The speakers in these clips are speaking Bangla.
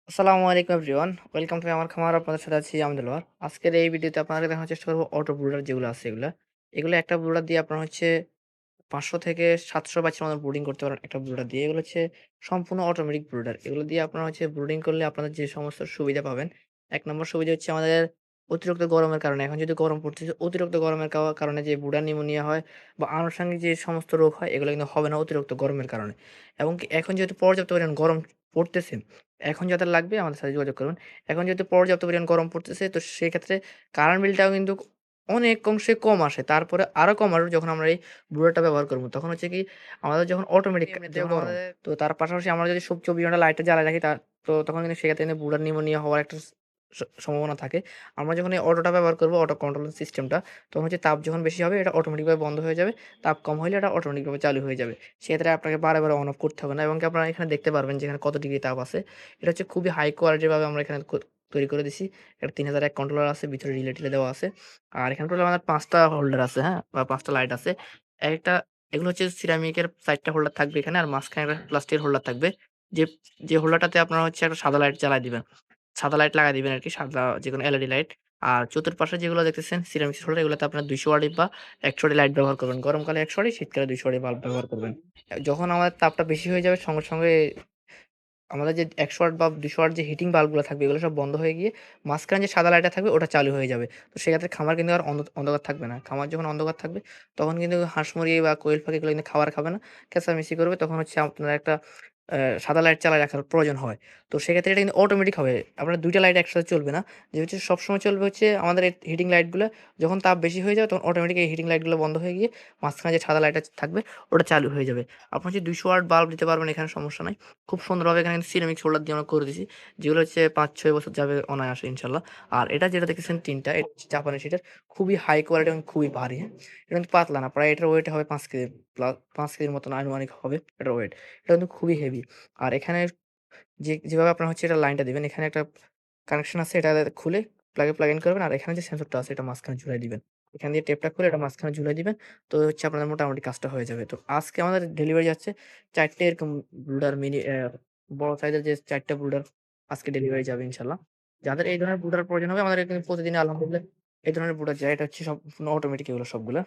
আসসালামু আলাইকুম এভরিওয়ান। ওয়েলকাম টু আমার খামার। আপনাদের সাথে আছি আমি দেলোয়ার। আজকের এই ভিডিওতে আপনাদেরকে দেখানোর চেষ্টা করব অটো ব্রুডার যেগুলো আছে এগুলা। এগুলো একটা ব্রুডার দিয়ে আপনার হচ্ছে ৫০০ থেকে ৭০০ ব্যাচের মতো ব্রুডিং করতে পারেন একটা ব্রুডার দিয়ে। এগুলো হচ্ছে সম্পূর্ণ অটোমেটিক ব্রুডার। এগুলো দিয়ে আপনারা হচ্ছে ব্রুডিং করলে আপনাদের যে সমস্ত সুবিধা পাবেন, ১ নম্বর সুবিধা হচ্ছে আমাদের অতিরিক্ত গরমের কারণে এখন যদি গরম পড়তেছে, অতিরিক্ত গরমের কারণে যে ব্রুডার নিউমোনিয়া হয় বা আনুষঙ্গিক যে সমস্ত রোগ হয় এগুলো কিন্তু হবে না অতিরিক্ত গরমের কারণে। এবং কি এখন যেহেতু পর্যাপ্ত পরিমাণ গরম পড়তেছে, এখন যাদের লাগবে আমাদের সাথে যোগাযোগ করুন। এখন যেহেতু পর্যাপ্ত পরিমাণ গরম পড়তেছে তো সেক্ষেত্রে কারেন্ট বিলটাও কিন্তু অনেক অংশে কম আসে। তারপরে আরো কম আসবে যখন আমরা এই ব্রুয়ারটা ব্যবহার করব। তখন হচ্ছে কি আমাদের যখন অটোমেটিক এমনিতেও যখন গরম। আমাদের তো তার পাশাপাশি আমরা যদি ২৪ ঘন্টা লাইটটা জ্বালায় রাখি তো তখন কিন্তু সেক্ষেত্রে কিন্তু ব্রুডার নিউমোনিয়া হওয়ার একটা সম্ভাবনা থাকে। আমরা যখন এই অটোটা ব্যবহার করব, অটো কন্ট্রোল সিস্টেমটা, তখন হচ্ছে তাপ যখন বেশি হবে এটা অটোমেটিকভাবে বন্ধ হয়ে যাবে। তাপ কম হইলে এটা অটোমেটিকভাবে চালু হয়ে যাবে। সেক্ষেত্রে আপনাকে বারে, বারে অন অফ করতে হবে না এবং কি আপনারা এখানে দেখতে পারবেন যে এখানে কত ডিগ্রি তাপ আছে। এটা হচ্ছে খুবই হাই কোয়ালিটির ভাবে আমরা এখানে তৈরি করে দিছি। এটা ৩০০০ কন্ট্রোলার আছে, ভিতরে রিলে-টিলে দেওয়া আছে। আর এখানে টোটাল আমাদের ৫ টা হোল্ডার আছে, হ্যাঁ? বা ৫ টা লাইট আছে। একেকটা এগুলো হচ্ছে সিরামিকের ৪ টা হোল্ডার থাকবে এখানে আর মাঝখানে একটা প্লাস্টিকের হোল্ডার থাকবে। যে যে হোল্ডারটাতে আপনারা হচ্ছে একটা সাদা লাইট জ্বালায় দিবেন। সাদা লাইট লাগায় দিবেন আরকি, সাদা যেকোনো এলইডি লাইট। আর চতুর্পাশে যেগুলো দেখতেছেন সিরামিক্স হোল্ডার এগুলোতে আপনার ২০০ ওয়াটের বা ১০০ ওয়াটের লাইট ব্যবহার করবেন। গরমকালে ১০০ ওয়াটের, শীতকালে ২০০ ওয়াটের বাল্ব ব্যবহার করবেন। যখন আমাদের তাপটা বেশি হয়ে যাবে সঙ্গে, সঙ্গে আমাদের যে ১০০ ওয়াট বা ২০০ ওয়াট যে হিটিং বাল্বগুলো থাকবে এগুলো সব বন্ধ হয়ে গিয়ে মাঝখানে যে সাদা লাইটটা থাকবে ওটা চালু হয়ে যাবে। তো সেক্ষেত্রে খামার কিন্তু আর অন্ধকার থাকবে না। খামার যখন অন্ধকার থাকবে তখন কিন্তু হাঁস মুরগি বা কোয়েল পাখি এগুলো কিন্তু খাবার খাবে না। চেঁচামেচি করবে তখন হচ্ছে আপনার একটা সাদা লাইট চালায় রাখার প্রয়োজন হয়। তো সেক্ষেত্রে এটা কিন্তু অটোমেটিক হবে। আপনার ২ টা লাইট একসাথে চলবে না। যে হচ্ছে সবসময় চলবে হচ্ছে আমাদের এই হিটিং লাইটগুলা। যখন তাপ বেশি হয়ে যাবে তখন অটোমেটিক এই হিটিং লাইটগুলো বন্ধ হয়ে গিয়ে মাঝখানে যে সাদা লাইটটা থাকবে ওটা চালু হয়ে যাবে। আপনি হচ্ছে ২০০ ওয়াট বাল্ব দিতে পারবেন, এখানে সমস্যা নাই। খুব সুন্দরভাবে এখানে কিন্তু সিরামিক সোলার দিয়ে আমরা করে দিছি। যেগুলো হচ্ছে ৫-৬ বছর যাবে অনায়াসে ইনশাআল্লাহ। আর এটা যেটা দেখতেছেন ৩ টা এটা হচ্ছে জাপানি সেটার খুবই হাই কোয়ালিটি এবং খুবই ভারী, হ্যাঁ? এটা কিন্তু পাতলা না। প্রায় এটার ওয়েট হবে ৫ কেজি ৫ কেজির মতন আনুমানিক হবে এটার ওয়েট। এটা কিন্তু খুবই হেভি। আর এখানে যেভাবে আপনার হচ্ছে এটা লাইনটা দিবেন, এখানে একটা কানেকশন আছে, এটা খুলে প্লাগ ইন করবেন। আর এখানে যে সেন্সরটা আছে এটা মাঝখানে ঝুলায় দিবেন। এখান দিয়ে টেপটা খুলে এটা মাঝখানে ঝুলায় দিবেন। তো হচ্ছে আপনাদের মোটামুটি কাজটা হয়ে যাবে। তো আজকে আমাদের ডেলিভারি যাচ্ছে ৪ টে এরকম ব্রুডার বড় সাইজের যে ৪ টা ব্রুডার আজকে ডেলিভারি যাবে ইনশাআল্লাহ। যাদের এই ধরনের ব্রুডার প্রয়োজন হবে আমাদের এখানে প্রতিদিন আলহামদুলিল্লাহ এই ধরনের ব্রুডার যায়। এটা হচ্ছে সম্পূর্ণ অটোমেটিক এগুলো সবগুলা।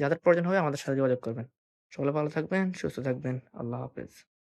যাদের প্রয়োজন হবে আমাদের সাথে যোগাযোগ করবেন। সকলে ভালো থাকবেন, সুস্থ থাকবেন। আল্লাহ হাফেজ।